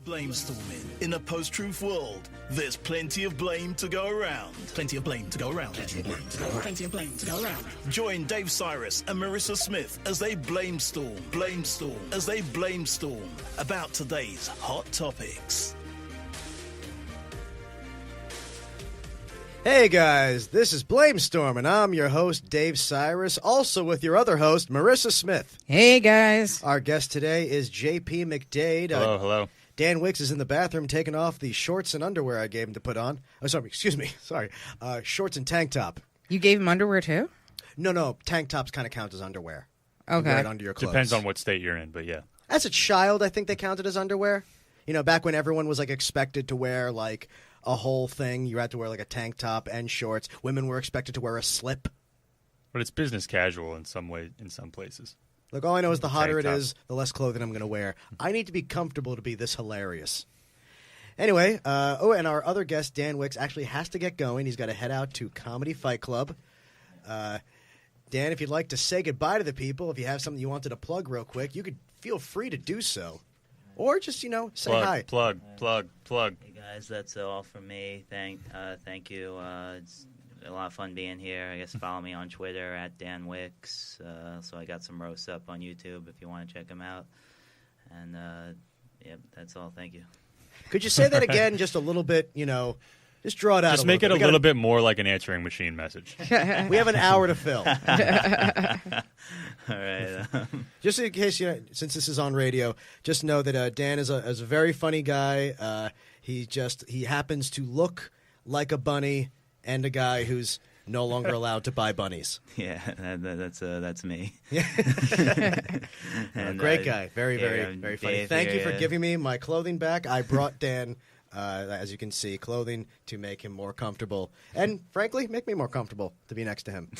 Blamestorming. In a post-truth world, there's plenty of blame to go around. Plenty of blame to go around. Plenty of blame to go around. Plenty of blame to go around. Join Dave Sirus and Maryssa Smith as they blamestorm about today's hot topics. Hey guys, this is Blamestorm, and I'm your host, Dave Sirus, also with your other host, Maryssa Smith. Hey guys. Our guest today is JP McDade. Hello. Dan Wickes is in the bathroom taking off the shorts and underwear I gave him to put on. Oh, sorry, excuse me. Sorry. Shorts and tank top. You gave him underwear too? No. Tank tops kind of count as underwear. Okay. You wear it under your clothes. Depends on what state you're in, but yeah. As a child, I think they counted as underwear. You know, back when everyone was, like, expected to wear, like, a whole thing. You had to wear, like, a tank top and shorts. Women were expected to wear a slip. But it's business casual in some way, in some places. Look, all I know is the hotter it Tank top. is, the less clothing I'm going to wear. I need to be comfortable to be this hilarious. Anyway, and our other guest, Dan Wickes, actually has to get going. He's got to head out to Comedy Fight Club. Dan, if you'd like to say goodbye to the people, if you have something you wanted to plug real quick, you could feel free to do so. Or just, say hi. Plug. Hey guys, that's all from me. Thank you. It's a lot of fun being here. I guess follow me on Twitter at Dan Wickes. So I got some roasts up on YouTube if you want to check them out. And that's all. Thank you. Could you say that again just a little bit, just draw it out Just make it a little bit more like an answering machine message. We have an hour to fill. All right. Just in case, since this is on radio, just know that Dan is a very funny guy. He happens to look like a bunny and a guy who's no longer allowed to buy bunnies. Yeah, that's me. And, great guy. Very, very, very funny. Dave Thank you here, for giving me my clothing back. I brought Dan, as you can see, clothing to make him more comfortable. And, frankly, make me more comfortable to be next to him.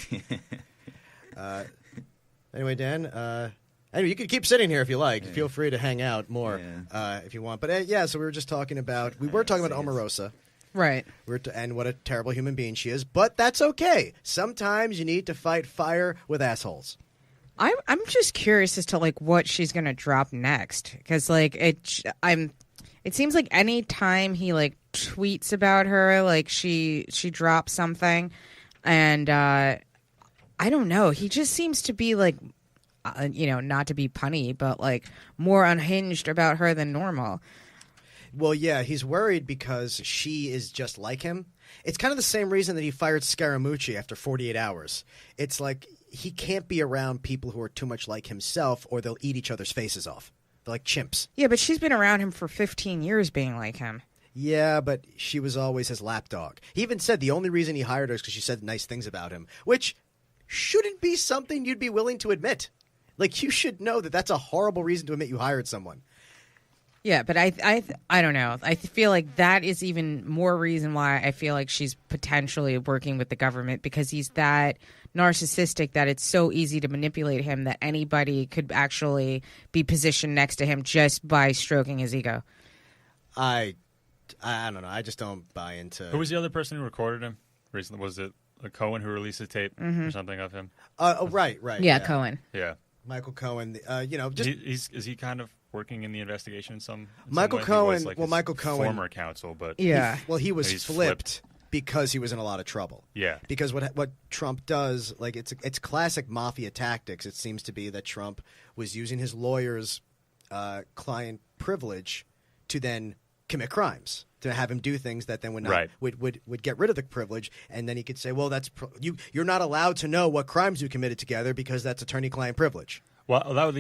Anyway, Dan, you can keep sitting here if you like. Feel free to hang out more if you want. But, so we were just talking about, Omarosa. Right. And what a terrible human being she is. But that's okay. Sometimes you need to fight fire with assholes. I'm just curious as to what she's gonna drop next, because it seems like any time he tweets about her, she drops something, and I don't know. He just seems to be not to be punny, but more unhinged about her than normal. Well, yeah, he's worried because she is just like him. It's kind of the same reason that he fired Scaramucci after 48 hours. It's like he can't be around people who are too much like himself, or they'll eat each other's faces off. They're like chimps. Yeah, but she's been around him for 15 years being like him. Yeah, but she was always his lapdog. He even said the only reason he hired her is because she said nice things about him, which shouldn't be something you'd be willing to admit. You should know that that's a horrible reason to admit you hired someone. Yeah, but I don't know. I feel like that is even more reason why I feel like she's potentially working with the government, because he's that narcissistic that it's so easy to manipulate him that anybody could actually be positioned next to him just by stroking his ego. I don't know. I just don't buy into... Who was the other person who recorded him recently? Was it Cohen who released a tape or something of him? Right. Yeah, Cohen. Yeah. Michael Cohen, is he kind of working in the investigation in some Michael way? Cohen, Michael Cohen, former counsel, but yeah, he was flipped because he was in a lot of trouble. Yeah, because what Trump does, it's classic mafia tactics. It seems to be that Trump was using his lawyer's client privilege to then commit crimes, to have him do things that then would get rid of the privilege, and then he could say, well, you're not allowed to know what crimes you committed together because that's attorney-client privilege. Well, that would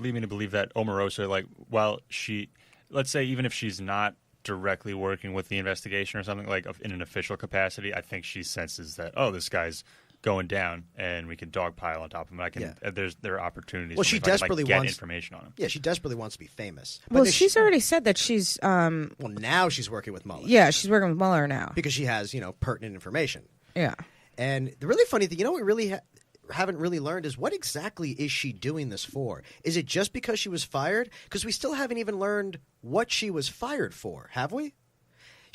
lead me to believe that Omarosa, while she, let's say, even if she's not directly working with the investigation or something, in an official capacity, I think she senses that, this guy's going down, and we can dogpile on top of him. There are opportunities. Well, she desperately wants information on him. Yeah, she desperately wants to be famous. But she's already said that she's. Well, now she's working with Mueller. Yeah, she's working with Mueller now because she has pertinent information. Yeah, and the really funny thing, we really haven't really learned is what exactly is she doing this for? Is it just because she was fired? Because we still haven't even learned what she was fired for, have we?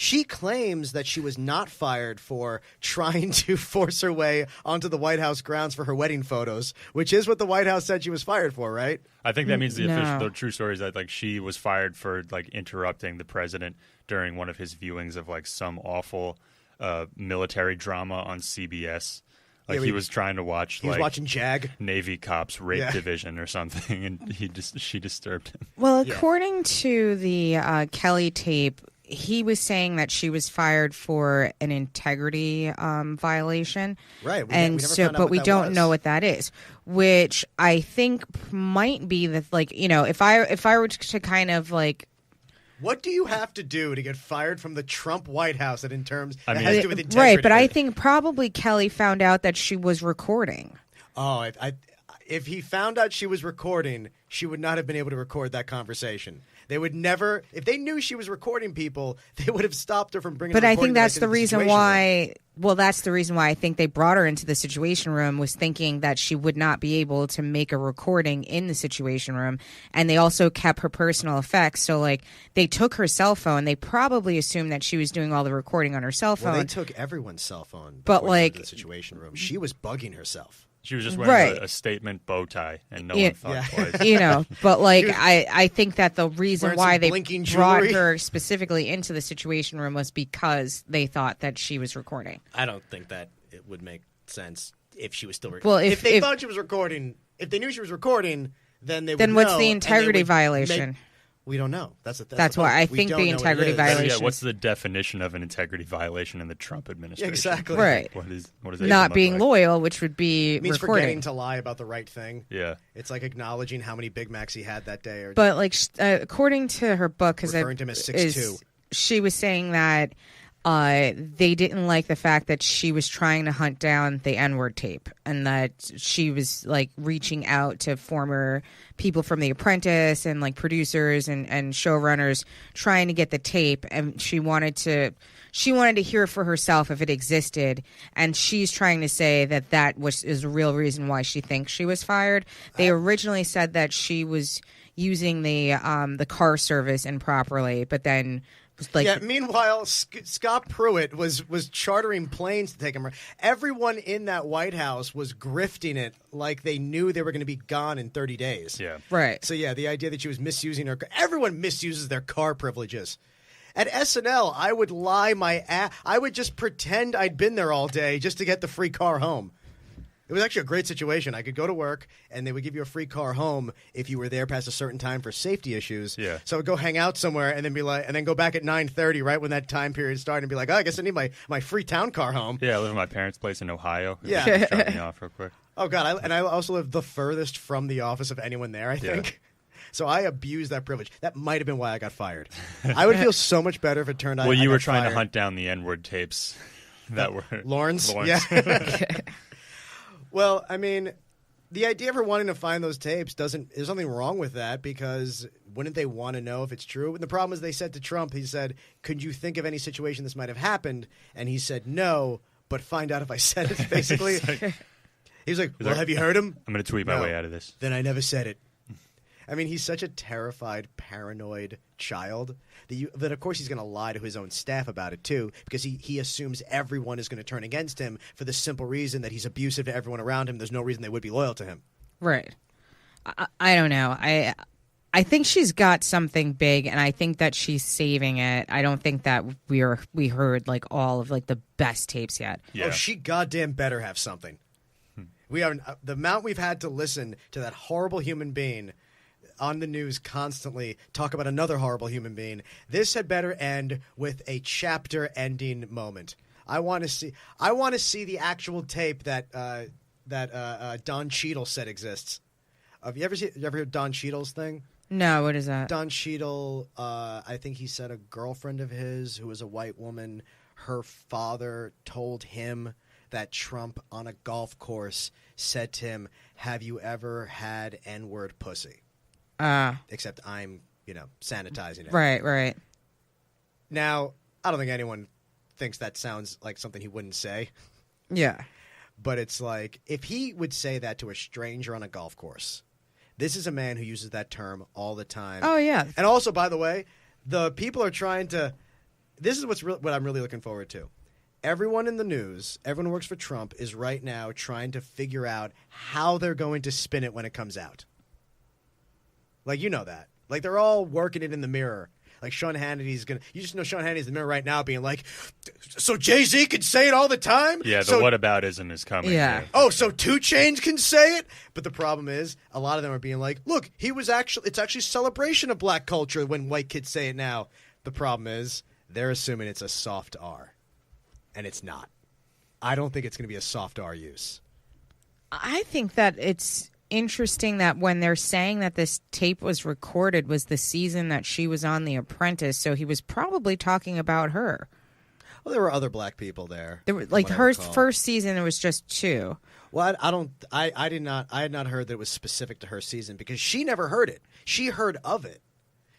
She claims that she was not fired for trying to force her way onto the White House grounds for her wedding photos, which is what the White House said she was fired for, right? I think that means No. the true story is that like she was fired for like interrupting the president during one of his viewings of like some awful military drama on CBS. Like Yeah, he was trying to watch He was like watching JAG. Navy cops rape Yeah. division or something, and she disturbed him. Well, according to the Kelly tape, he was saying that she was fired for an integrity violation. Right. We And never so, found out but what we that don't was. know what that is, which I think might be that, like, you know, if I were to kind of like. What do you have to do to get fired from the Trump White House that I mean- has to do with integrity? Right, but I think probably Kelly found out that she was recording. Oh, if he found out she was recording, she would not have been able to record that conversation. They would never, if they knew she was recording people, they would have stopped her from bringing. But the I recording think that's device the into reason Situation Room. why. Well, that's the reason why I think they brought her into the Situation Room, was thinking that she would not be able to make a recording in the Situation Room, and they also kept her personal effects. So, like, they took her cell phone. They probably assumed that she was doing all the recording on her cell phone. Well, they took everyone's cell phone. But, before they went to like- the Situation Room, she was bugging herself. She was just wearing Right. a statement bow tie, and no Yeah. one thought Yeah. twice. You know, but like She was I think that the reason wearing why some they blinking brought jewelry. her specifically into the Situation Room was because they thought that she was recording. I don't think that it would make sense if she was still recording. Well, if they if- thought she was recording, if they knew she was recording, then they would Then what's know, the and they integrity would viation? We don't know. That's That's the why point. I We think don't the know what it integrity is. violation- Yeah, what's the definition of an integrity violation in the Trump administration? Yeah, exactly. Right. What does that even Not look being like? loyal, which would be It means recording. forgetting to lie about the right thing. Yeah. It's like acknowledging how many Big Macs he had that day. Or But like according to her book, because Referring to him as 6'2". she was saying that they didn't like the fact that she was trying to hunt down the N-word tape, and that she was like reaching out to former people from The Apprentice and like producers and showrunners trying to get the tape, and she wanted to hear for herself if it existed, and she's trying to say that is a real reason why she thinks she was fired. They originally said that she was using the car service improperly, but then was like, yeah. Meanwhile, Scott Pruitt was chartering planes to take him. Everyone in that White House was grifting it like they knew they were going to be gone in 30 days. Yeah. right. So yeah, the idea that she was misusing her. Everyone misuses their car privileges. At SNL, I would lie my ass. I would just pretend I'd been there all day just to get the free car home. It was actually a great situation. I could go to work, and they would give you a free car home if you were there past a certain time for safety issues. Yeah. So I would go hang out somewhere, and then be like, and then go back at 9:30, right when that time period started, and be like, oh, I guess I need my free town car home. Yeah, I live at my parents' place in Ohio. Yeah. Just drop me off real quick. Oh God, I also live the furthest from the office of anyone there, I think. So I abused that privilege. That might have been why I got fired. I would feel so much better if it turned out. Well, I you were got trying fired. to hunt down the N-word tapes that were Lawrence. Lawrence. Yeah. Well, I mean, the idea of her wanting to find those tapes there's something wrong with that, because wouldn't they want to know if it's true? And the problem is, they said to Trump, he said, could you think of any situation this might have happened? And he said, no, but find out if I said it, basically. He was like, well, like, have you heard him? I'm going to tweet my No. way out of this. Then I never said it. I mean, he's such a terrified, paranoid child that of course he's going to lie to his own staff about it too, because he assumes everyone is going to turn against him for the simple reason that he's abusive to everyone around him. There's no reason they would be loyal to him. Right. I don't know. I think she's got something big, and I think that she's saving it. I don't think that we heard like all of like the best tapes yet. Yeah. Oh, she goddamn better have something. We are the amount we've had to listen to that horrible human being on the news constantly talk about another horrible human being. This had better end with a chapter-ending moment. I want to see the actual tape that Don Cheadle said exists. Have you ever heard Don Cheadle's thing? No, what is that? Don Cheadle, I think he said a girlfriend of his who was a white woman, her father told him that Trump on a golf course said to him, have you ever had N-word pussy? Except I'm, sanitizing it. Right. Now, I don't think anyone thinks that sounds like something he wouldn't say. Yeah. But it's like, if he would say that to a stranger on a golf course, this is a man who uses that term all the time. Oh, yeah. And also, by the way, the people are trying to this is what I'm really looking forward to. Everyone in the news, everyone who works for Trump, is right now trying to figure out how they're going to spin it when it comes out. Like, you know that. Like, they're all working it in the mirror. Like, Sean Hannity's going to... You just know Sean Hannity's in the mirror right now being like, so Jay-Z can say it all the time? Yeah, the so, whataboutism is coming. Yeah. Oh, so 2 Chainz can say it? But the problem is, a lot of them are being like, look, it's actually celebration of black culture when white kids say it now. The problem is, they're assuming it's a soft R. And it's not. I don't think it's going to be a soft R use. I think that it's interesting that when they're saying that this tape was recorded was the season that she was on The Apprentice, so he was probably talking about her. Well, there were other black people there. There were, like, her first season, there was just 2. Well, I had not heard that it was specific to her season because she never heard it. She heard of it.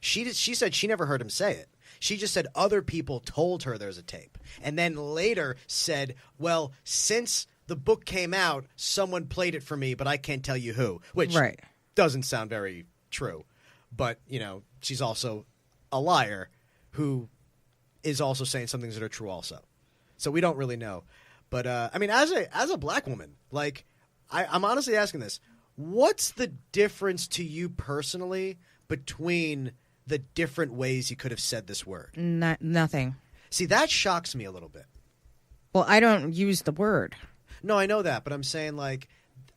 She said she never heard him say it. She just said other people told her there's a tape. And then later said, well, since the book came out, someone played it for me, but I can't tell you who, which doesn't sound very true. But, she's also a liar who is also saying some things that are true also. So we don't really know. But, as a black woman, like, I'm honestly asking this. What's the difference to you personally between the different ways you could have said this word? Nothing. See, that shocks me a little bit. Well, I don't use the word. No, I know that, but I'm saying, like,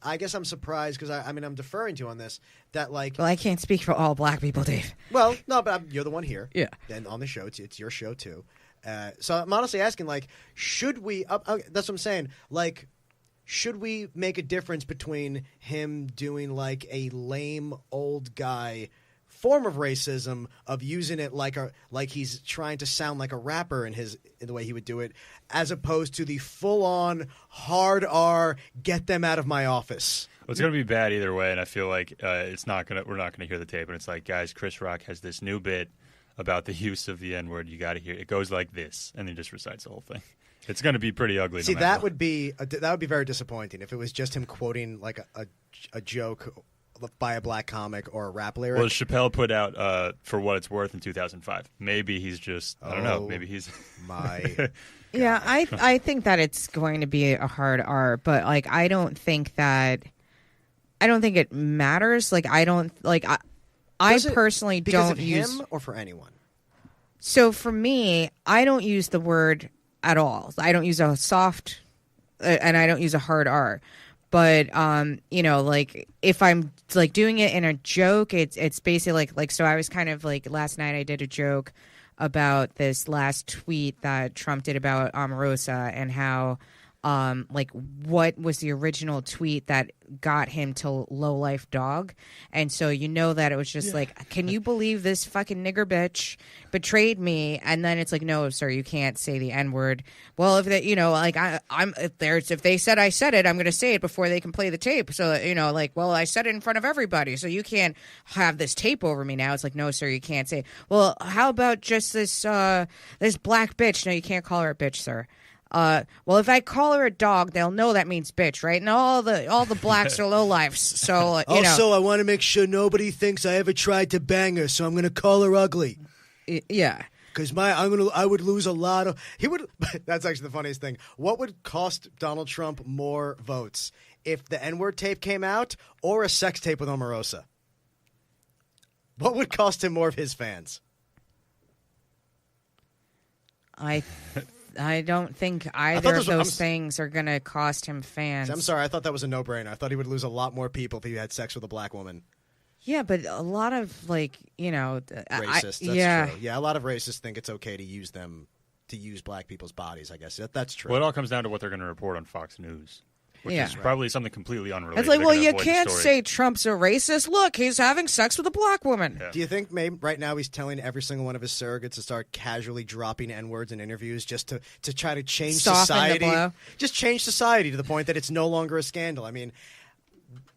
I guess I'm surprised because, I'm deferring to you on this, that, like... Well, I can't speak for all black people, Dave. Well, no, but you're the one here. Yeah. And on the show, it's your show, too. So I'm honestly asking, like, should we... that's what I'm saying. Like, should we make a difference between him doing, like, a lame old guy form of racism of using it like he's trying to sound like a rapper in the way he would do it, as opposed to the full-on hard R, get them out of my office? Well, it's going to be bad either way, and I feel like we're not going to hear the tape. And it's like, guys, Chris Rock has this new bit about the use of the N-word. You got to hear it. It goes like this, and then just recites the whole thing. It's going to be pretty ugly. See, that would be very disappointing if it was just him quoting like a joke by a black comic or a rap lyric. Well, Chappelle put out For What It's Worth in 2005. Maybe he's just, I don't know, maybe he's... my Yeah, I think that it's going to be a hard R, but, like, I don't think it matters. Like, I personally don't use... him or for anyone? So for me, I don't use the word at all. I don't use a soft and I don't use a hard R. But like, if I'm like doing it in a joke, it's basically like so I was kind of like, last night I did a joke about this last tweet that Trump did about Omarosa and how like what was the original tweet that got him to low life dog. And so that it was just like, can you believe this fucking nigger bitch betrayed me? And then it's like, no, sir, you can't say the N-word. Well, if they, like if they said I said it, I'm going to say it before they can play the tape. So, like, well, I said it in front of everybody, so you can't have this tape over me now. It's like, no, sir, you can't say it. Well, how about just this black bitch? No, you can't call her a bitch, sir. Well, if I call her a dog, they'll know that means bitch, right? And all the blacks are lowlifes. So also, I want to make sure nobody thinks I ever tried to bang her, so I'm going to call her ugly. Yeah, because I would lose a lot of. He would. That's actually the funniest thing. What would cost Donald Trump more votes if the N-word tape came out or a sex tape with Omarosa? What would cost him more of his fans? I don't think either of those things are going to cost him fans. I'm sorry. I thought that was a no-brainer. I thought he would lose a lot more people if he had sex with a black woman. Yeah, but a lot of, like, racists. That's true. Yeah, a lot of racists think it's okay to use black people's bodies, I guess. That's true. Well, it all comes down to what they're going to report on Fox News. Which is probably something completely unrelated. It's like, well, you can't say Trump's a racist. Look, he's having sex with a black woman. Yeah. Do you think maybe right now he's telling every single one of his surrogates to start casually dropping N-words in interviews just to try to change society? Just change society to the point that it's no longer a scandal. I mean,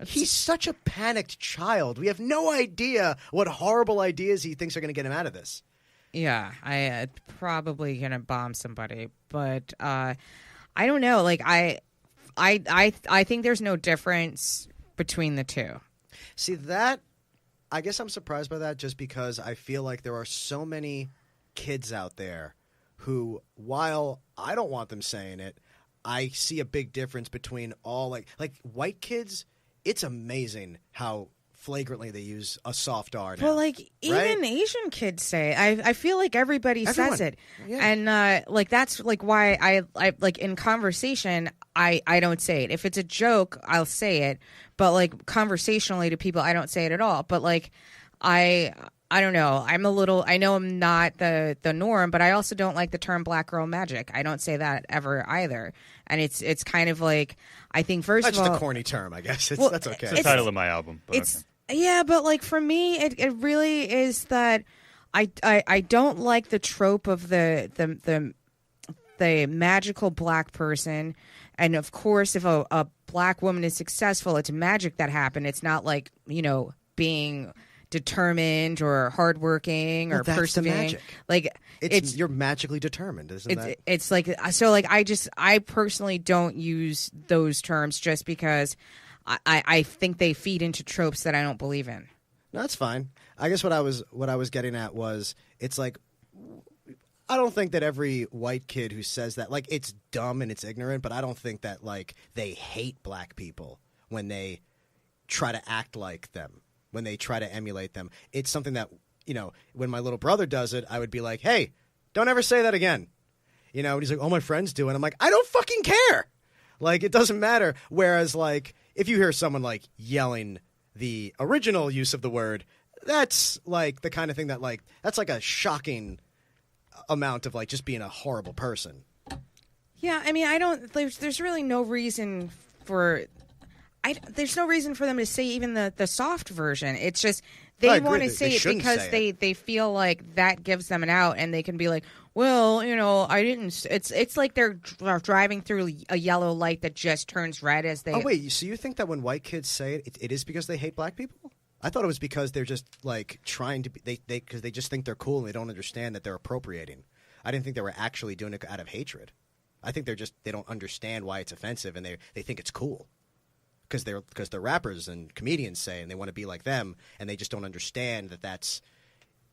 he's such a panicked child. We have no idea what horrible ideas he thinks are going to get him out of this. Yeah, I probably going to bomb somebody. But I don't know. Like, I think there's no difference between the two. See, that, I guess I'm surprised by that just because I feel like there are so many kids out there who, while I don't want them saying it, I see a big difference between all like white kids. It's amazing how flagrantly they use a soft R now. Well, like even right? Asian kids say it. I feel like everybody says it, Yeah. and like that's like why I like in conversation I don't say it. If it's a joke, I'll say it, but like conversationally to people, I don't say it at all. But like I don't know. I know I'm not the norm, but I also don't like the term black girl magic. I don't say that ever either. And it's kind of like, I think first That's of all, just a corny term, I guess. Well, That's okay. It's the title of my album. But it's okay. yeah, but like for me, it really is that I don't like the trope of the magical black person. And of course, if a black woman is successful, it's magic that happened. It's not like, being determined or hardworking or Well, that's the persevering. magic. Like You're magically determined, isn't that? it's like so. Like I personally don't use those terms just because I think they feed into tropes that I don't believe in. No, that's fine. I guess what I was getting at was it's like I don't think that every white kid who says that like it's dumb and it's ignorant, but I don't think that like they hate black people when they try to act like them. When they try to emulate them. It's something that, when my little brother does it, I would be like, hey, don't ever say that again. And he's like, oh, my friends do. And I'm like, I don't fucking care. Like, it doesn't matter. Whereas, like, if you hear someone, like, yelling the original use of the word, that's, like, the kind of thing that, like, that's, like, a shocking amount of, like, just being a horrible person. Yeah, I mean, there's really no reason for... there's no reason for them to say even the soft version. It's just they want to say it because they feel like that gives them an out, and they can be like, well, I didn't. It's like they're driving through a yellow light that just turns red as they. Oh wait, so you think that when white kids say it is because they hate black people? I thought it was because they're just like trying to be because they just think they're cool and they don't understand that they're appropriating. I didn't think they were actually doing it out of hatred. I think they don't understand why it's offensive and they think it's cool. Because they're rappers and comedians say, and they want to be like them, and they just don't understand that that's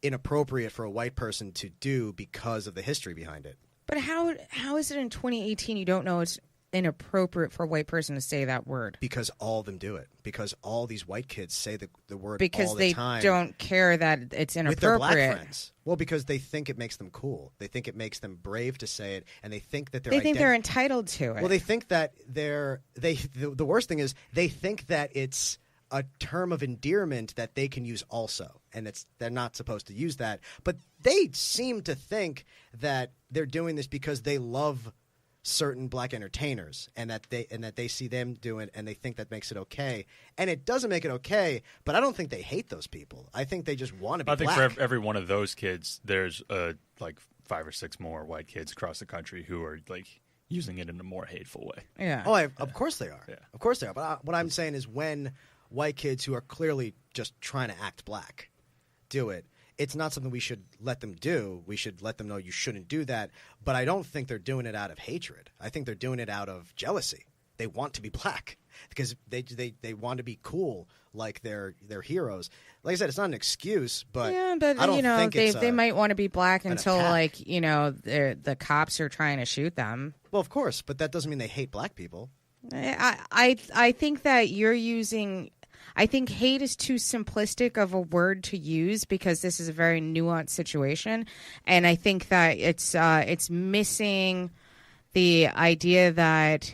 inappropriate for a white person to do because of the history behind it. But how is it in 2018 you don't know it's inappropriate for a white person to say that word? Because all of them do it. Because all these white kids say the word because all the time. Because they don't care that it's inappropriate. With their black friends. Well, because they think it makes them cool. They think it makes them brave to say it, and they think that they're entitled to it. Well, they think that the worst thing is they think that it's a term of endearment that they can use also, and they're not supposed to use that. But they seem to think that they're doing this because they love certain black entertainers, and that they see them do it, and they think that makes it okay. And it doesn't make it okay, but I don't think they hate those people. I think they just want to be black. I think for every one of those kids, there's like 5 or 6 more white kids across the country who are like using it in a more hateful way. Yeah. Oh, of course they are. Yeah. Of course they are. But what I'm saying is when white kids who are clearly just trying to act black do it, it's not something we should let them do. We should let them know you shouldn't do that. But I don't think they're doing it out of hatred. I think they're doing it out of jealousy. They want to be black because they want to be cool like their heroes. Like I said, it's not an excuse, but yeah, but I don't think they might want to be black until attack. like the cops are trying to shoot them. Well, of course, but that doesn't mean they hate black people. I think that you're using. I think hate is too simplistic of a word to use because this is a very nuanced situation, and I think that it's missing the idea that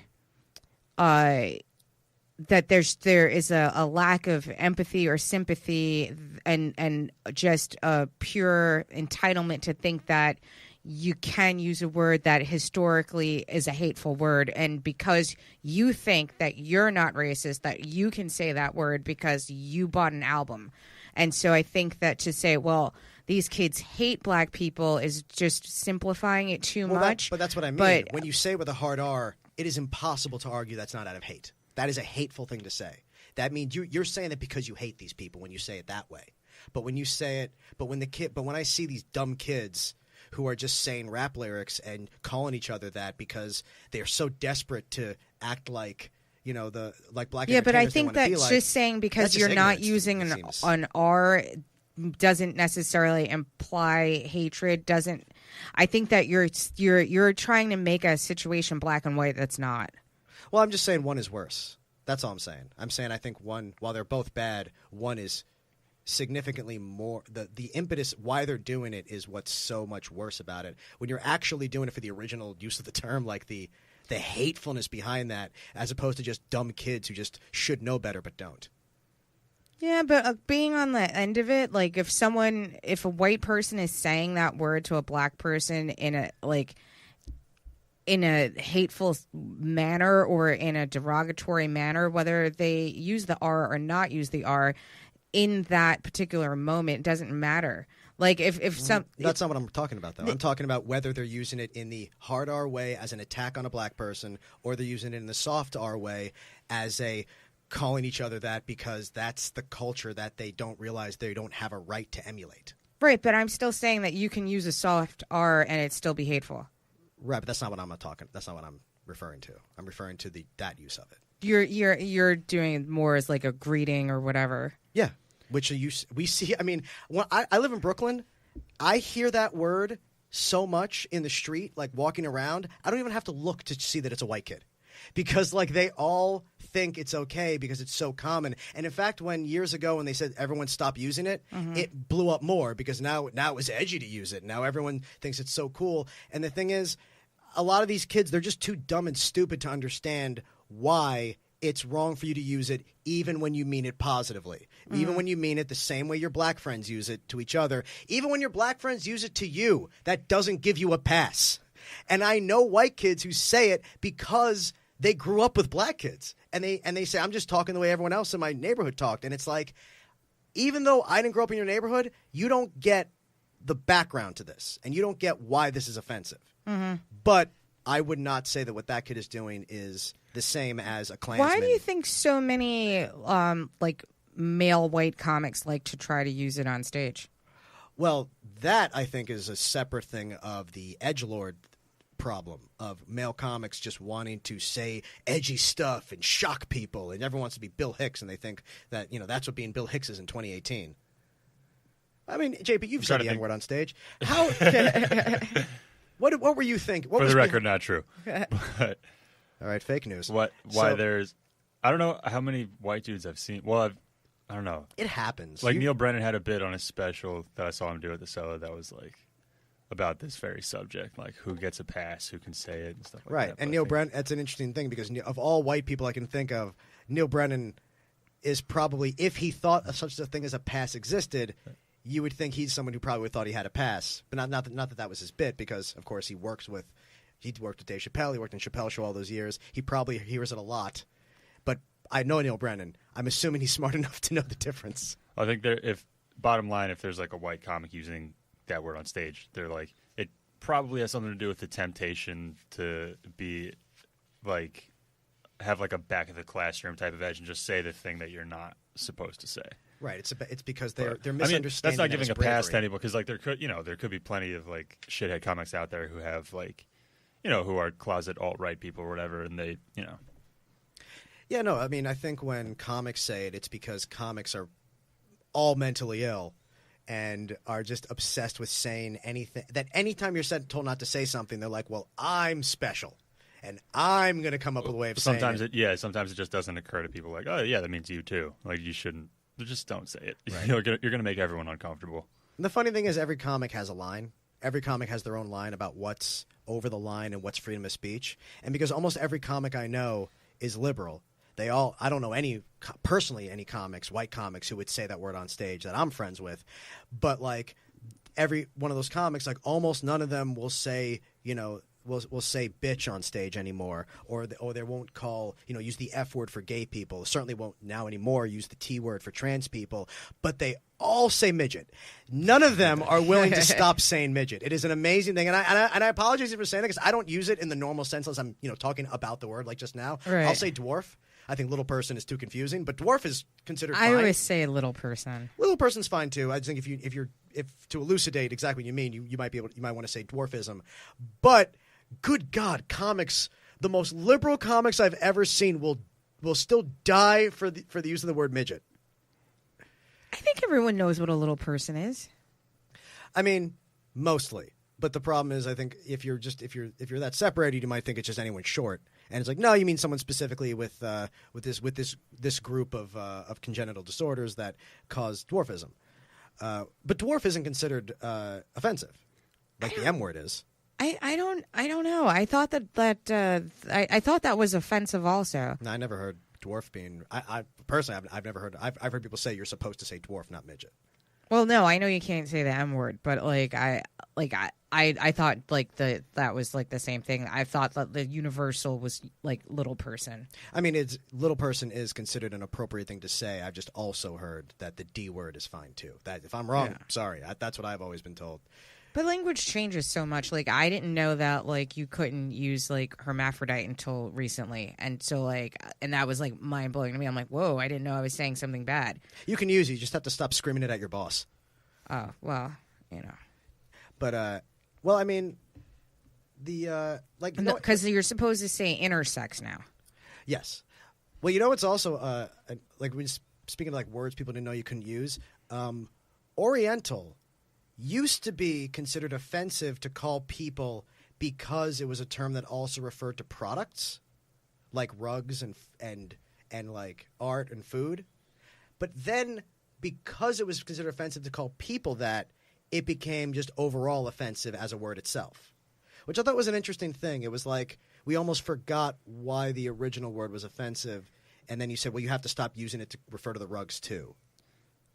that there is a lack of empathy or sympathy and just a pure entitlement to think that you can use a word that historically is a hateful word, and because you think that you're not racist, that you can say that word because you bought an album. And so I think that to say, well, these kids hate black people is just simplifying it too much. But that's what I mean. But when you say it with a hard R, it is impossible to argue that's not out of hate. That is a hateful thing to say. That means you're saying that because you hate these people when you say it that way. But when you say it, but when I see these dumb kids who are just saying rap lyrics and calling each other that because they're so desperate to act like, black yeah, but I entertainers they think wanna be that's like, just saying because that's you're just not ignorance, using it seems. an R doesn't necessarily imply hatred. I think that you're trying to make a situation black and white that's not. Well, I'm just saying one is worse. That's all I'm saying. I'm saying I think one, while they're both bad, one is significantly more. The impetus why they're doing it is what's so much worse about it. When you're actually doing it for the original use of the term, like the hatefulness behind that, as opposed to just dumb kids who just should know better but don't. Yeah, but being on the end of it, like if a white person is saying that word to a black person in a hateful manner or in a derogatory manner, whether they use the R or not use the R, in that particular moment, it doesn't matter. Like that's not what I'm talking about, though. I'm talking about whether they're using it in the hard R way as an attack on a black person, or they're using it in the soft R way as a calling each other that because that's the culture that they don't realize they don't have a right to emulate. Right, but I'm still saying that you can use a soft R and it still be hateful. Right, but that's not what I'm talking. That's not what I'm referring to. I'm referring to that use of it. You're doing it more as like a greeting or whatever. Yeah, which we see. I mean, when I live in Brooklyn, I hear that word so much in the street, like walking around. I don't even have to look to see that it's a white kid, because like they all think it's okay because it's so common. And in fact, when years ago when they said everyone stop using it, it blew up more because now it was edgy to use it. Now everyone thinks it's so cool. And the thing is, a lot of these kids, they're just too dumb and stupid to understand why it's wrong for you to use it even when you mean it positively. Even when you mean it the same way your black friends use it to each other. Even when your black friends use it to you, that doesn't give you a pass. And I know white kids who say it because they grew up with black kids. And they say, I'm just talking the way everyone else in my neighborhood talked. And it's like, even though I didn't grow up in your neighborhood, you don't get the background to this. And you don't get why this is offensive. But I would not say that what that kid is doing is the same as a Klansman. Why do you think so many like male white comics like to try to use it on stage? Well, that I think is a separate thing of the edgelord problem of male comics just wanting to say edgy stuff and shock people, and everyone wants to be Bill Hicks, and they think that that's what being Bill Hicks is in 2018. I mean, JP, you've said the N-word on stage. How? What were you thinking? For the record, not true. But, all right, fake news. There's, I don't know how many white dudes I've seen. Well, I don't know. It happens. Like Neil Brennan had a bit on his special that I saw him do at the Cellar that was like about this very subject, like who gets a pass, who can say it, and stuff like that. Right, and Neil Brennan, that's an interesting thing because of all white people I can think of, Neil Brennan is probably, if he thought such a thing as a pass existed, you would think he's someone who probably thought he had a pass. But not that was his bit, because, of course, he worked with Dave Chappelle. He worked in Chappelle Show all those years. He probably hears it a lot. But I know Neil Brennan. I'm assuming he's smart enough to know the difference. I think bottom line, if there's like a white comic using that word on stage, they're like, it probably has something to do with the temptation to be like, have like a back of the classroom type of edge and just say the thing that you're not supposed to say. Right, it's because they're misunderstanding. That's not giving a pass to anybody, because like there could be plenty of like shithead comics out there who have like, who are closet alt-right people or whatever, and they, Yeah, no, I mean, I think when comics say it, it's because comics are all mentally ill and are just obsessed with saying anything. That anytime you're told not to say something, they're like, well, I'm special, and I'm going to come up with a way of saying it. Sometimes it just doesn't occur to people like, oh, yeah, that means you too. Like, you shouldn't. Just don't say it. Right. You're going to make everyone uncomfortable. And the funny thing is, every comic has a line. Every comic has their own line about what's over the line and what's freedom of speech. And because almost every comic I know is liberal, I don't know any comics, white comics, who would say that word on stage that I'm friends with. But like every one of those comics, like almost none of them will say, will say bitch on stage anymore, or they won't call, use the F word for gay people. Certainly won't now anymore use the T word for trans people, but they all say midget. None of them are willing to stop saying midget. It is an amazing thing, and I apologize for saying that because I don't use it in the normal sense unless I'm talking about the word like just now. Right. I'll say dwarf. I think little person is too confusing, but dwarf is considered fine. I always say little person. Little person's fine too. I think if to elucidate exactly what you mean, you might want to say dwarfism, but. Good God, comics, the most liberal comics I've ever seen will still die for the use of the word midget. think everyone knows what a little person is. I mean, mostly. But the problem is, I think if you're that separated, you might think it's just anyone short. And it's like, no, you mean someone specifically with this group of congenital disorders that cause dwarfism. But dwarf isn't considered offensive, like the M word is. I don't know. I thought I thought that was offensive also. No, I never heard dwarf being. I personally, I've never heard. I've heard people say you're supposed to say dwarf, not midget. Well, no, I know you can't say the M word, but I thought like that was like the same thing. I thought that the universal was like little person. I mean, it's little person is considered an appropriate thing to say. I've just also heard that the D word is fine too. That if I'm wrong, sorry. That's what I've always been told. But language changes so much. Like, I didn't know that, like, you couldn't use, like, hermaphrodite until recently. And so, like, and that was, like, mind-blowing to me. I'm like, whoa, I didn't know I was saying something bad. You can use it. You just have to stop screaming it at your boss. Oh, well, you know. But, well, I mean, the, like... Because you're supposed to say intersex now. Yes. Well, you know what's also, like, speaking of, like, words people didn't know you couldn't use, Oriental used to be considered offensive to call people because it was a term that also referred to products like rugs and like art and food. But then because it was considered offensive to call people that, it became just overall offensive as a word itself, which I thought was an interesting thing. It was like we almost forgot why the original word was offensive. And then you said, well, you have to stop using it to refer to the rugs too.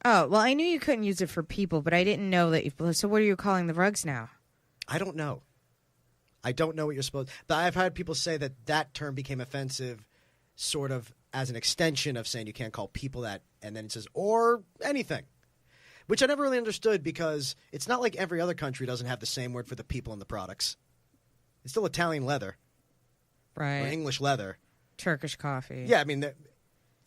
Oh, well, I knew you couldn't use it for people, but I didn't know that. So what are you calling the rugs now? I don't know. I don't know what you're supposed to. But I've had people say that that term became offensive sort of as an extension of saying you can't call people that, and then it says, or anything, which I never really understood because it's not like every other country doesn't have the same word for the people and the products. It's still Italian leather. Right. Or English leather. Turkish coffee. Yeah, I mean...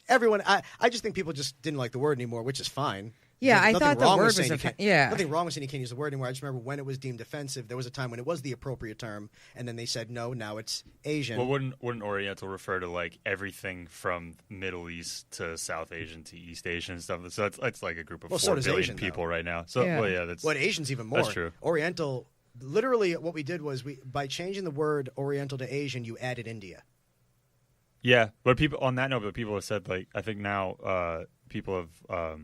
Everyone, I just think people just didn't like the word anymore, which is fine. Yeah, I thought the word was offensive. Yeah. Nothing wrong with saying you can't use the word anymore. I just remember when it was deemed offensive, there was a time when it was the appropriate term, and then they said, no, now it's Asian. Well, wouldn't Oriental refer to, like, everything from Middle East to South Asian to East Asian and stuff? So that's like a group of 4 billion Asian, people though. Right now. So, yeah. Well, yeah, that's... Well, Asian's even more. That's true. Oriental, literally what we did was, by changing the word Oriental to Asian, you added India. Yeah, but people on that note, but people have said, like, I think now people have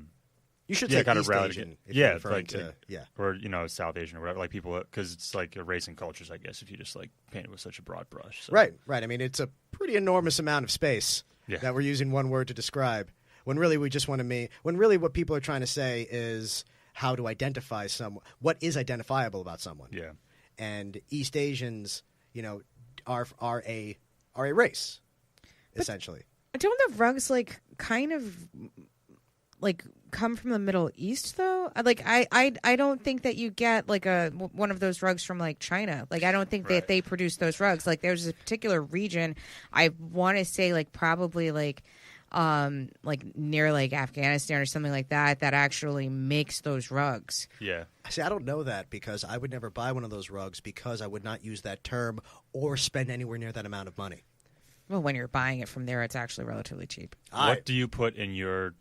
you should say kind East of rallied Asian if yeah, you're referring like to or South Asian or whatever, like people, because it's like a race and cultures, I guess, if you just like paint it with such a broad brush. So. Right. I mean, it's a pretty enormous amount of space Yeah. that we're using one word to describe. When really we just want to when really what people are trying to say is how to identify someone, what is identifiable about someone. Yeah, and East Asians, are a race. Essentially, don't the rugs like kind of like come from the Middle East though? Like I don't think that you get like one of those rugs from like China. Like I don't think that they produce those rugs. Like there's a particular region, I want to say like probably like near like Afghanistan or something like that actually makes those rugs. Yeah. See, I don't know that because I would never buy one of those rugs because I would not use that term or spend anywhere near that amount of money. Well, when you're buying it from there, it's actually relatively cheap. What do you put in your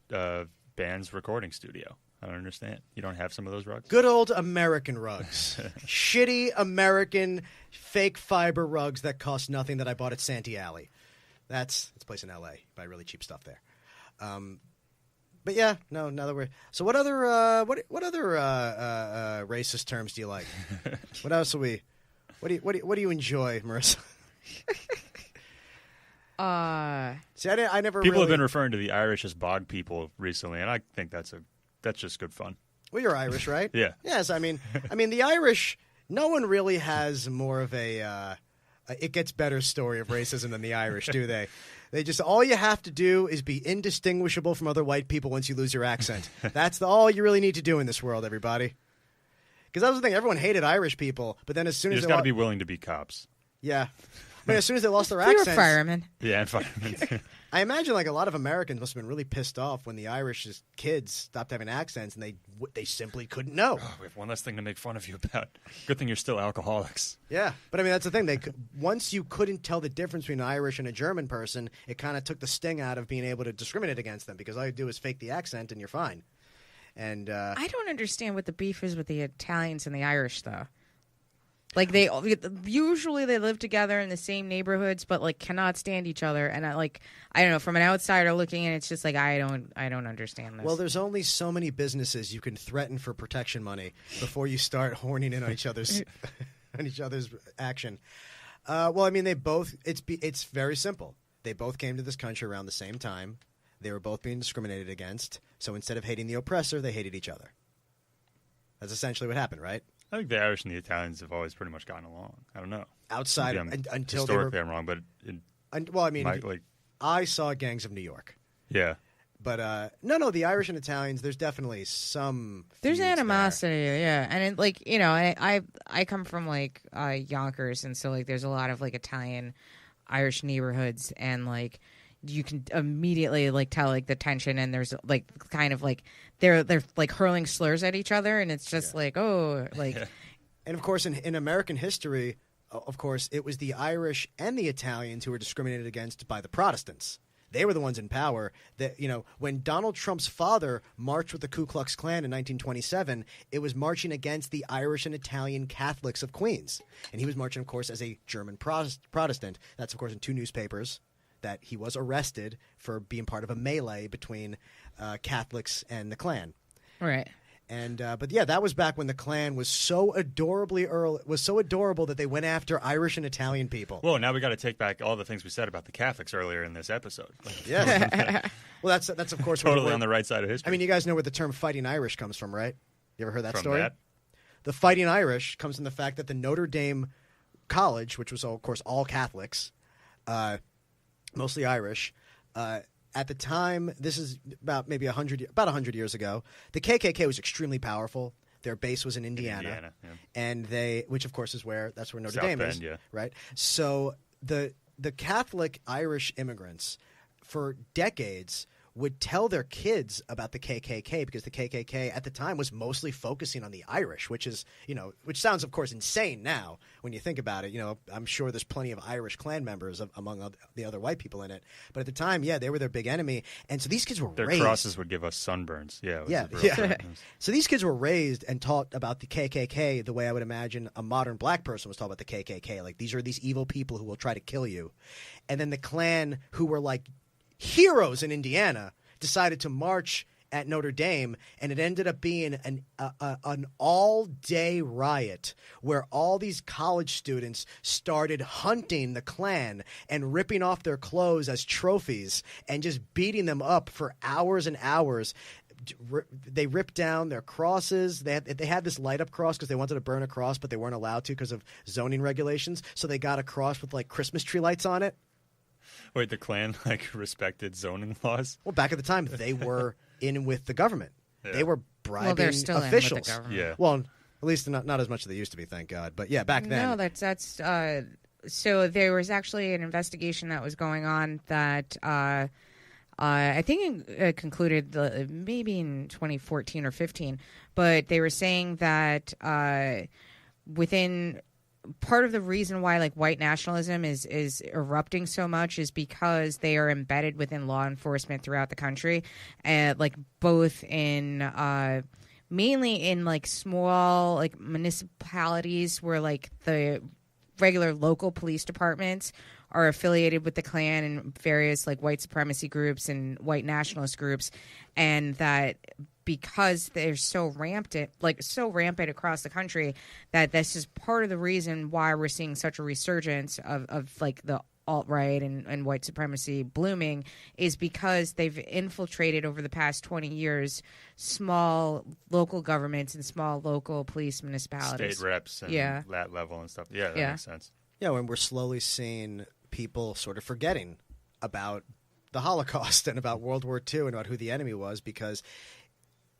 band's recording studio? I don't understand. You don't have some of those rugs? Good old American rugs. Shitty American fake fiber rugs that cost nothing that I bought at Santee Alley. It's a place in L.A. You buy really cheap stuff there. But yeah, no. Now that we're what other racist terms do you like? What else What do you enjoy, Marissa? See, I never. People have been referring to the Irish as bog people recently, and I think that's just good fun. Well, you're Irish, right? Yeah. Yes, I mean, the Irish. No one really has more of a it gets better story of racism than the Irish, do they? They just all you have to do is be indistinguishable from other white people once you lose your accent. That's all you really need to do in this world, everybody. Because that was the thing. Everyone hated Irish people, but then as soon You as just got to be willing to be cops. Yeah. But as soon as they lost their You're accents, a fireman. Yeah, and firemen. I imagine like a lot of Americans must have been really pissed off when the Irish kids stopped having accents and they simply couldn't know. Oh, we have one less thing to make fun of you about. Good thing you're still alcoholics. Yeah, but I mean that's the thing. Once you couldn't tell the difference between an Irish and a German person, it kind of took the sting out of being able to discriminate against them because all you do is fake the accent and you're fine. And I don't understand what the beef is with the Italians and the Irish, though. Like they usually live together in the same neighborhoods, but like cannot stand each other. And I don't know, from an outsider looking in, it's just like I don't understand this. Well, there's only so many businesses you can threaten for protection money before you start horning in on each other's on each other's action. Well, I mean, they both. It's very simple. They both came to this country around the same time. They were both being discriminated against. So instead of hating the oppressor, they hated each other. That's essentially what happened, right? I think the Irish and the Italians have always pretty much gotten along. I don't know. Outside until historically, I'm wrong, but well, I mean, I saw Gangs of New York. Yeah, but no, the Irish and Italians. There's definitely some. There's feuds animosity, there. yeah, and I come from like Yonkers, and so like there's a lot of like Italian, Irish neighborhoods, and like you can immediately like tell like the tension, and there's like kind of like they're like hurling slurs at each other, and it's just like And of course, in American history, of course, it was the Irish and the Italians who were discriminated against by the Protestants. They were the ones in power. That when Donald Trump's father marched with the Ku Klux Klan in 1927, it was marching against the Irish and Italian Catholics of Queens, and he was marching, of course, as a German Protestant. That's, of course, in 2 newspapers. That he was arrested for being part of a melee between Catholics and the Klan. right. And but yeah, that was back when the Klan was so adorable that they went after Irish and Italian people. Well, now we got to take back all the things we said about the Catholics earlier in this episode. Yeah. Well, that's of course totally on the right side of history. I mean, you guys know where the term "fighting Irish" comes from, right? You ever heard that From story? that? The "fighting Irish" comes from the fact that the Notre Dame College, which was of course all Catholics, mostly Irish. At the time, this is about maybe 100 years ago, the KKK was extremely powerful. Their base was in Indiana, yeah. and which of course that's where Notre South Dame Bend, is, yeah. right? So the Catholic Irish immigrants for decades would tell their kids about the KKK because the KKK at the time was mostly focusing on the Irish, which sounds, of course, insane now when you think about it. I'm sure there's plenty of Irish Klan members among the other white people in it. But at the time, yeah, they were their big enemy. And so these kids were Their raised. crosses would give us sunburns. Yeah. It was Yeah, a real yeah. thing. So these kids were raised and taught about the KKK the way I would imagine a modern black person was taught about the KKK. Like, these are these evil people who will try to kill you. And then the Klan, who were like heroes in Indiana, decided to march at Notre Dame, and it ended up being an all-day riot where all these college students started hunting the Klan and ripping off their clothes as trophies and just beating them up for hours and hours. They ripped down their crosses. They had this light-up cross because they wanted to burn a cross, but they weren't allowed to because of zoning regulations, so they got a cross with like Christmas tree lights on it. Wait, the Klan respected zoning laws? Well, back at the time, they were in with the government. Yeah. They were bribing Well, they're still officials. in with the government. Yeah. Well, at least not as much as they used to be, thank God. But yeah, back then. No, that's so there was actually an investigation that was going on that I think it concluded maybe in 2014 or 15, but they were saying that within part of the reason why like white nationalism is erupting so much is because they are embedded within law enforcement throughout the country, and like both in mainly in like small like municipalities where like the regular local police departments are affiliated with the Klan and various like white supremacy groups and white nationalist groups, and that because they're so rampant across the country, that this is part of the reason why we're seeing such a resurgence of like the alt-right and white supremacy blooming, is because they've infiltrated over the past 20 years small local governments and small local police municipalities. State reps and Yeah. that level and stuff. Yeah, that Yeah. makes sense. Yeah, when we're slowly seeing people sort of forgetting about the Holocaust and about World War II and about who the enemy was, because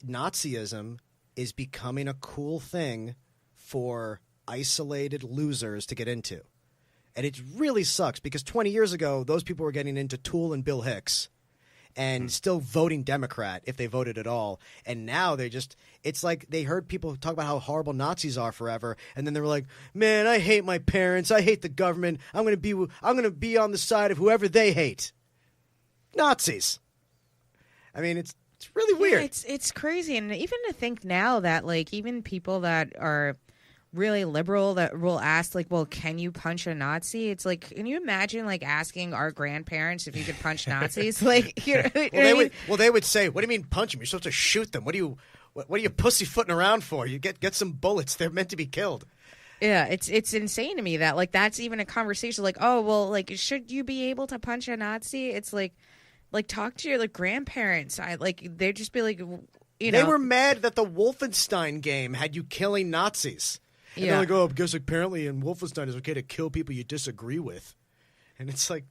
Nazism is becoming a cool thing for isolated losers to get into. And it really sucks because 20 years ago, those people were getting into Tool and Bill Hicks and still voting Democrat if they voted at all. And now it's like they heard people talk about how horrible Nazis are forever. And then they were like, man, I hate my parents. I hate the government. I'm going to be on the side of whoever they hate. Nazis. I mean, it's It's really weird. It's crazy, and even to think now that like even people that are really liberal that will ask like, well, can you punch a Nazi? It's like, can you imagine like asking our grandparents if you could punch Nazis? Like, you know, they would say, "What do you mean punch them? You're supposed to shoot them. What are you pussyfooting around for? You get some bullets. They're meant to be killed." Yeah, it's insane to me that like that's even a conversation. Like, oh well, like should you be able to punch a Nazi? It's like talk to your like grandparents. They'd just be like, They were mad that the Wolfenstein game had you killing Nazis. And they're like, oh, because apparently in Wolfenstein it's okay to kill people you disagree with. And it's like,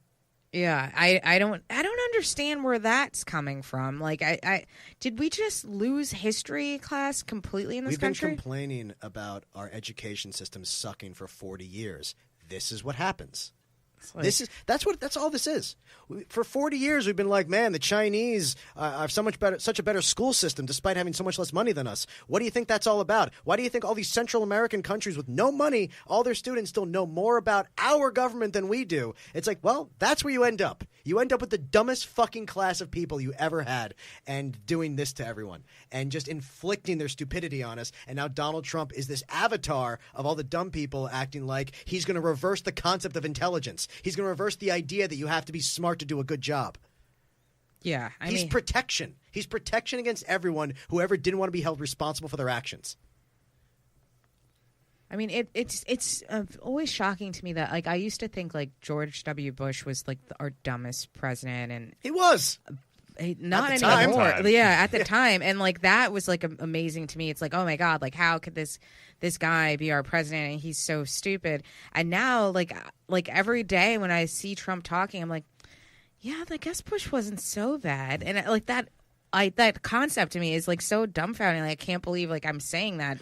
yeah, I don't understand where that's coming from. Like, I did we just lose history class completely in this country? We've been complaining about our education system sucking for 40 years. This is what happens. Like, that's all this is. For 40 years, we've been like, man, the Chinese are such a better school system, despite having so much less money than us. What do you think that's all about? Why do you think all these Central American countries with no money, all their students still know more about our government than we do? It's like, well, that's where you end up. You end up with the dumbest fucking class of people you ever had, and doing this to everyone, and just inflicting their stupidity on us. And now Donald Trump is this avatar of all the dumb people acting like he's going to reverse the concept of intelligence. He's going to reverse the idea that you have to be smart to do a good job. Yeah, He's protection. He's protection against everyone who ever didn't want to be held responsible for their actions. I mean, it's always shocking to me that like I used to think like George W. Bush was like our dumbest president, and he was. Not at the anymore. time. Yeah, at the time, and like that was like amazing to me. It's like, oh my god, like how could this guy be our president? And he's so stupid. And now, like every day when I see Trump talking, I'm like, yeah, I guess Bush wasn't so bad. And like that concept to me is like so dumbfounding. Like, I can't believe like I'm saying that.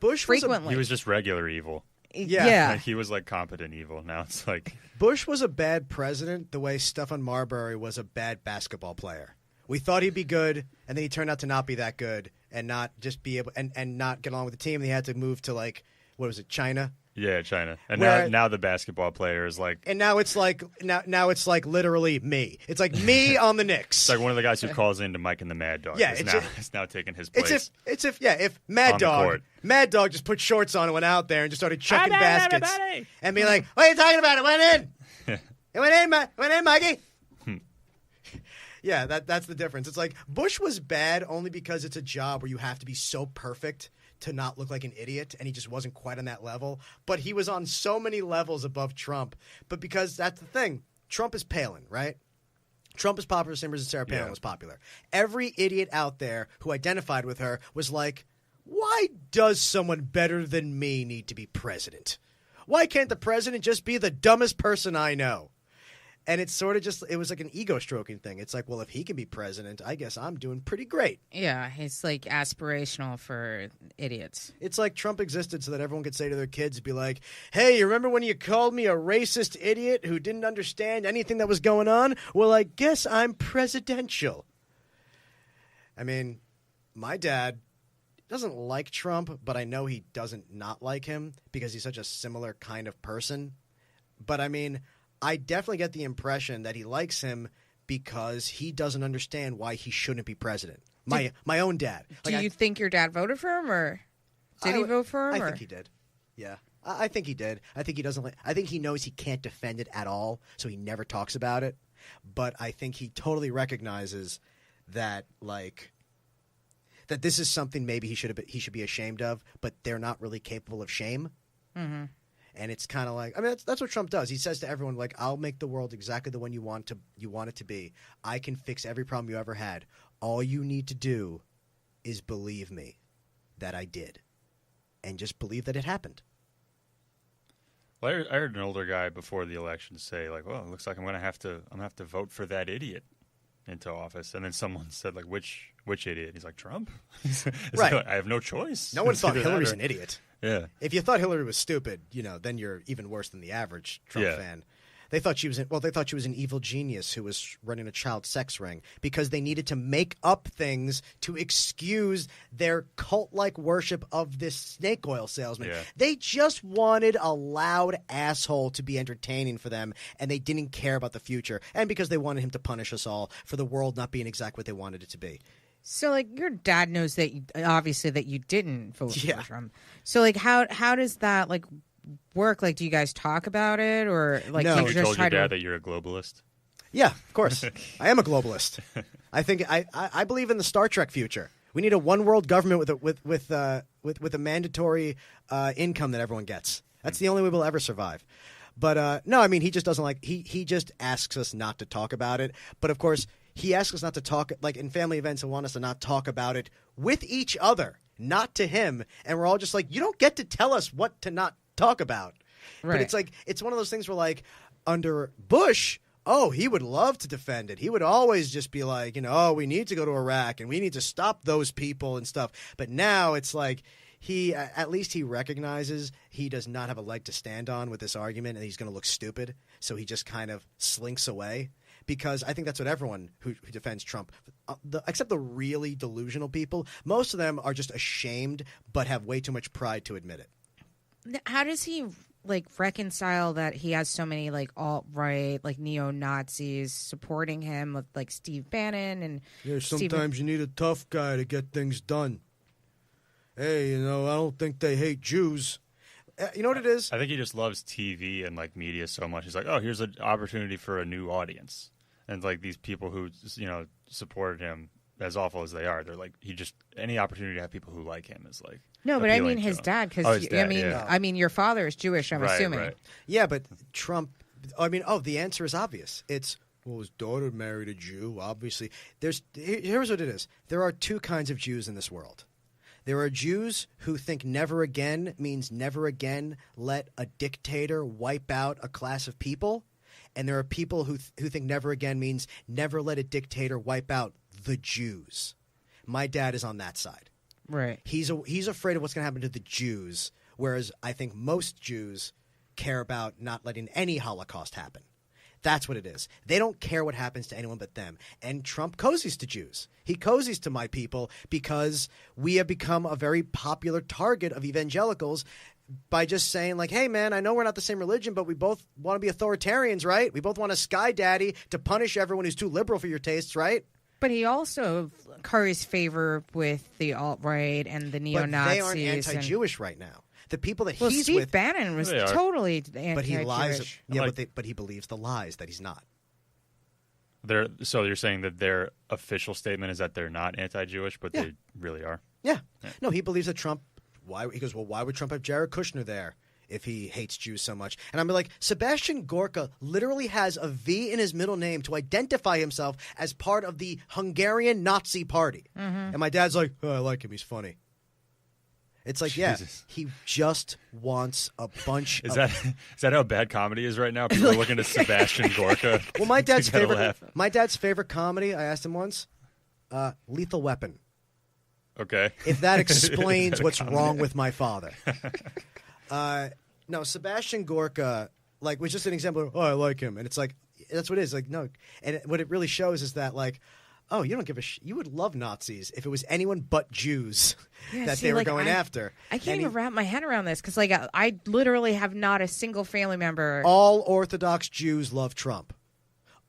Bush frequently. He was just regular evil. Yeah. Like, he was like competent evil. Now it's like Bush was a bad president the way Stephen Marbury was a bad basketball player. We thought he'd be good, and then he turned out to not be that good, and not just be able and not get along with the team. And he had to move to like, what was it, China? Yeah, China. And Where, now the basketball player is like... And now it's like now it's like literally me. It's like me on the Knicks. It's like one of the guys who calls into Mike and the Mad Dog. Yeah, is now taking his place. If Mad Dog just put shorts on and went out there and just started chucking baskets and be like, what are you talking about? It went in. It went in, Mikey. Yeah, that's the difference. It's like Bush was bad only because it's a job where you have to be so perfect to not look like an idiot, and he just wasn't quite on that level. But he was on so many levels above Trump. But because that's the thing, Trump is Palin, right? Trump is popular, same as Sarah Palin was popular. Every idiot out there who identified with her was like, why does someone better than me need to be president? Why can't the president just be the dumbest person I know? And it's sort of just, it was like an ego-stroking thing. It's like, well, if he can be president, I guess I'm doing pretty great. Yeah, it's like aspirational for idiots. It's like Trump existed so that everyone could say to their kids, be like, hey, you remember when you called me a racist idiot who didn't understand anything that was going on? Well, I guess I'm presidential. I mean, my dad doesn't like Trump, but I know he doesn't not like him because he's such a similar kind of person. But I mean, I definitely get the impression that he likes him because he doesn't understand why he shouldn't be president. My own dad. Do you think your dad voted for him, or did he vote for him? I think he did. Yeah, I think he did. I think he doesn't. I think he knows he can't defend it at all, so he never talks about it. But I think he totally recognizes that, like, that this is something maybe he should be ashamed of, but they're not really capable of shame. Mm-hmm. And it's kind of like, I mean, that's what Trump does. He says to everyone, like, I'll make the world exactly the one you want it to be. I can fix every problem you ever had. All you need to do is believe me that I did. And just believe that it happened. Well, I heard an older guy before the election say, like, well, it looks like I'm gonna have to vote for that idiot into office. And then someone said, like, which idiot? He's like, Trump? Right. Like, I have no choice. No one thought Hillary's an idiot. Yeah. If you thought Hillary was stupid, then you're even worse than the average Trump fan. They thought she was an evil genius who was running a child sex ring because they needed to make up things to excuse their cult-like worship of this snake oil salesman. Yeah. They just wanted a loud asshole to be entertaining for them, and they didn't care about the future. And because they wanted him to punish us all for the world not being exactly what they wanted it to be. So, like, your dad knows that obviously that you didn't vote Yeah. for Trump. So, like, how does that like work? Like, do you guys talk about it, or like No. you You just told try your dad to? that you're a globalist. Yeah, of course. I am a globalist. I think I believe in the Star Trek future. We need a one world government with a mandatory income that everyone gets. That's the only way we'll ever survive. But no, I mean, he just doesn't like. He just asks us not to talk about it. But of course, he asks us not to talk. Like in family events, he'll want us to not talk about it with each other, not to him. And we're all just like, you don't get to tell us what to not talk about. But Right. it's like it's one of those things where like under Bush. Oh, he would love to defend it. He would always just be like, oh, we need to go to Iraq and we need to stop those people and stuff. But now it's like at least he recognizes he does not have a leg to stand on with this argument and he's going to look stupid. So he just kind of slinks away because I think that's what everyone who defends Trump, except the really delusional people, most of them are just ashamed but have way too much pride to admit it. How does he like reconcile that he has so many like alt-right, like neo-Nazis supporting him with like Steve Bannon and Sometimes you need a tough guy to get things done. Hey, I don't think they hate Jews. You know what it is? I think he just loves TV and like media so much. He's like, oh, here's an opportunity for a new audience, and like these people who supported him, as awful as they are, they're like any opportunity to have people who like him is like. No, but I appealing mean to his him. dad, because Oh, his dad, yeah. I mean your father is Jewish. I'm assuming. Right. Yeah, but Trump. I mean, the answer is obvious. It's his daughter married a Jew. Obviously, here's what it is. There are two kinds of Jews in this world. There are Jews who think never again means never again let a dictator wipe out a class of people, and there are people who think never again means never let a dictator wipe out the Jews. My dad is on that side. Right. He's afraid of what's going to happen to the Jews, whereas I think most Jews care about not letting any Holocaust happen. That's what it is. They don't care what happens to anyone but them. And Trump cozies to Jews. He cozies to my people because we have become a very popular target of evangelicals by just saying like, hey, man, I know we're not the same religion, but we both want to be authoritarians, right? We both want a sky daddy to punish everyone who's too liberal for your tastes, right? But he also curries favor with the alt-right and the neo-Nazis. But they aren't anti-Jewish right now. The people that Well, he's Steve with, Bannon was They are. totally anti-Jewish. but he lies. Yeah, Like- but he believes the lies that he's not. So you're saying that their official statement is that they're not anti-Jewish, but Yeah. they really are. Yeah. No, he believes that Trump. He goes, well, why would Trump have Jared Kushner there if he hates Jews so much? And I'm like, Sebastian Gorka literally has a V in his middle name to identify himself as part of the Hungarian Nazi Party. And my dad's like, oh, I like him. He's funny. It's like, Jesus. he just wants a bunch Is of. that how bad comedy is right now? People are looking to Sebastian Gorka. Well, my dad's You gotta favorite. laugh. My dad's favorite comedy. I asked him once. Lethal Weapon. Okay. If that explains what's wrong with my father. No, Sebastian Gorka, like, was just an example of, oh, I like him. And it's like, that's what it is. Like, no. And what it really shows is that, like, oh, you don't give a you would love Nazis if it was anyone but Jews Yeah, that see, they were like, going after. I can't And even wrap my head around this because, like, I literally have not a single family member. all Orthodox Jews love Trump.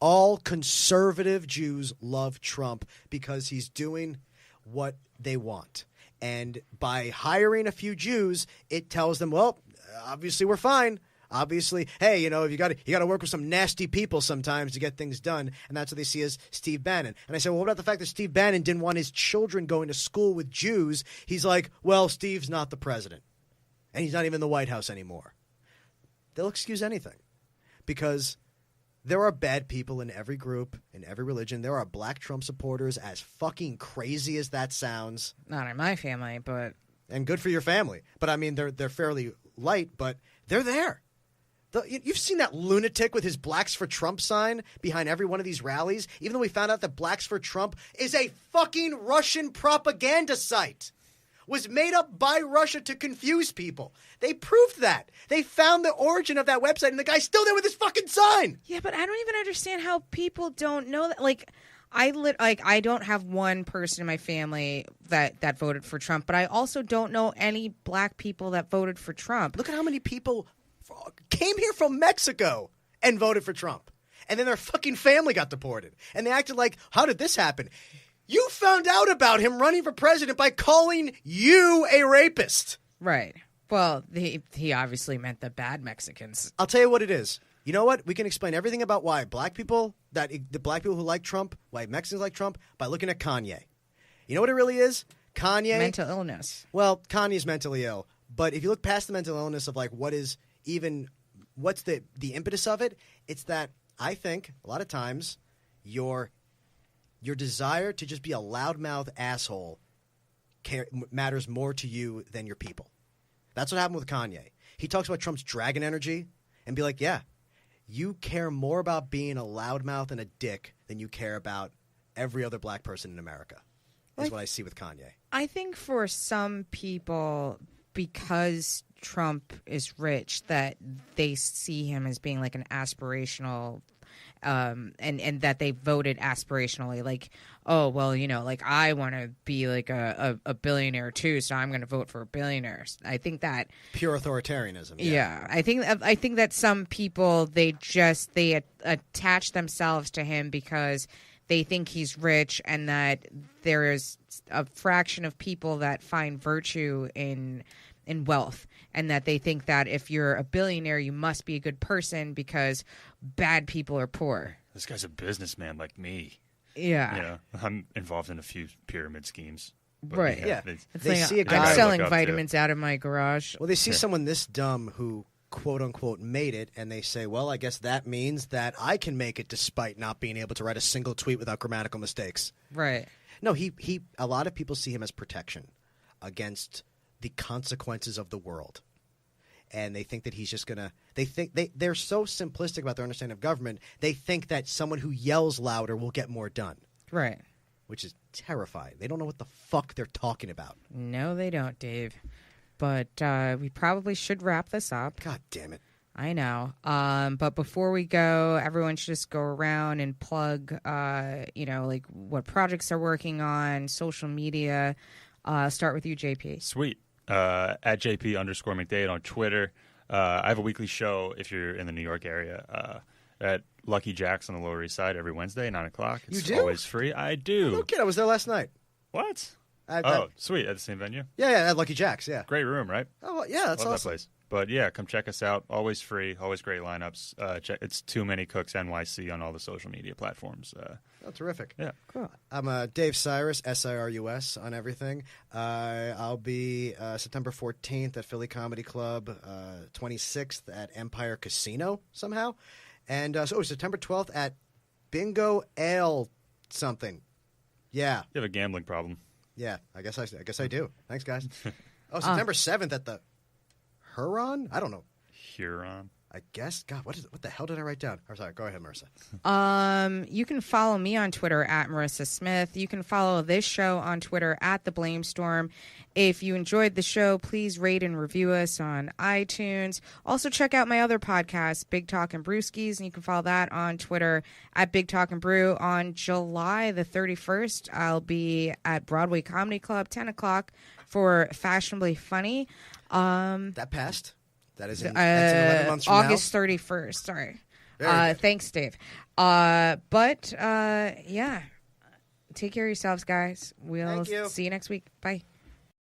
All conservative Jews love Trump because he's doing what they want. And by hiring a few Jews, it tells them, well, obviously we're fine. Obviously, hey, you got to work with some nasty people sometimes to get things done, and that's what they see as Steve Bannon. And I said, well, what about the fact that Steve Bannon didn't want his children going to school with Jews? He's like, well, Steve's not the president, and he's not even in the White House anymore. They'll excuse anything because there are bad people in every group, in every religion. There are black Trump supporters, as fucking crazy as that sounds. Not in my family, but And good for your family. But I mean, they're fairly light, but they're there. You've seen that lunatic with his Blacks for Trump sign behind every one of these rallies, even though we found out that Blacks for Trump is a fucking Russian propaganda site. Was made up by Russia to confuse people. They proved that. They found the origin of that website, and the guy's still there with his fucking sign. yeah, but I don't even understand how people don't know that. Like, I don't have one person in my family that voted for Trump, but I also don't know any black people that voted for Trump. Look at how many people came here from Mexico and voted for Trump. And then their fucking family got deported. And they acted like, how did this happen? You found out about him running for president by calling you a rapist. Right. Well, he obviously meant the bad Mexicans. I'll tell you what it is. You know what? We can explain everything about why the black people who like Trump, why Mexicans like Trump, by looking at Kanye. You know what it really is? Kanye. Mental illness. Well, Kanye's mentally ill. But if you look past the mental illness of like what's the impetus of it, it's that I think a lot of times your desire to just be a loudmouth asshole matters more to you than your people. That's what happened with Kanye. He talks about Trump's dragon energy and be like, yeah, you care more about being a loudmouth and a dick than you care about every other black person in America. Is what I see with Kanye. I think for some people, because Trump is rich, that they see him as being like an aspirational and that they voted aspirationally, like, oh, well, you know, like I want to be like a billionaire too, so I'm going to vote for billionaires. I think that pure authoritarianism. Yeah, I think that some people they attach themselves to him because they think he's rich, and that there is a fraction of people that find virtue in wealth, and that they think that if you're a billionaire, you must be a good person because bad people are poor. This guy's a businessman like me. Yeah. You know, I'm involved in a few pyramid schemes. But right. Yeah. They see a guy I'm I selling look up vitamins out of my garage. Well, they see someone this dumb who quote unquote made it, and they say, well, I guess that means that I can make it despite not being able to write a single tweet without grammatical mistakes. Right. No, a lot of people see him as protection against the consequences of the world. And they think that he's just gonna. They're so simplistic about their understanding of government. They think that someone who yells louder will get more done. Right. Which is terrifying. They don't know what the fuck they're talking about. No, they don't, Dave. But we probably should wrap this up. God damn it. I know. But before we go, everyone should just go around and plug, like what projects they're working on, social media. Start with you, JP. Sweet. At JP_McDade on Twitter. I have a weekly show if you're in the New York area at Lucky Jack's on the Lower East Side every Wednesday, 9 o'clock. It's You do? always free. I do. No kid, I was there last night. What? Sweet. At the same venue? Yeah, at Lucky Jack's, yeah. Great room, right? Oh, well, yeah, that's Love awesome. that place. But yeah, come check us out. Always free. Always great lineups. It's Too Many Cooks NYC on all the social media platforms. Oh, terrific. Yeah. Cool. I'm Dave Sirus, Sirus, on everything. I'll be September 14th at Philly Comedy Club, 26th at Empire Casino somehow, and September 12th at Bingo Ale something. Yeah. You have a gambling problem. Yeah, I guess I do. Thanks, guys. September 7th at the Huron? I don't know. Huron. I guess. God, what the hell did I write down? I'm sorry. Go ahead, Marissa. You can follow me on Twitter at Maryssa Smith. You can follow this show on Twitter at The Blamestorm. If you enjoyed the show, please rate and review us on iTunes. Also, check out my other podcast, Big Talk and Brewskis, and you can follow that on Twitter at Big Talk and Brew. On July the 31st, I'll be at Broadway Comedy Club, 10 o'clock, for Fashionably Funny. That passed. That's in 11 months from August 31st. Sorry. Thanks, Dave. Yeah. Take care of yourselves, guys. We'll see you next week. Bye.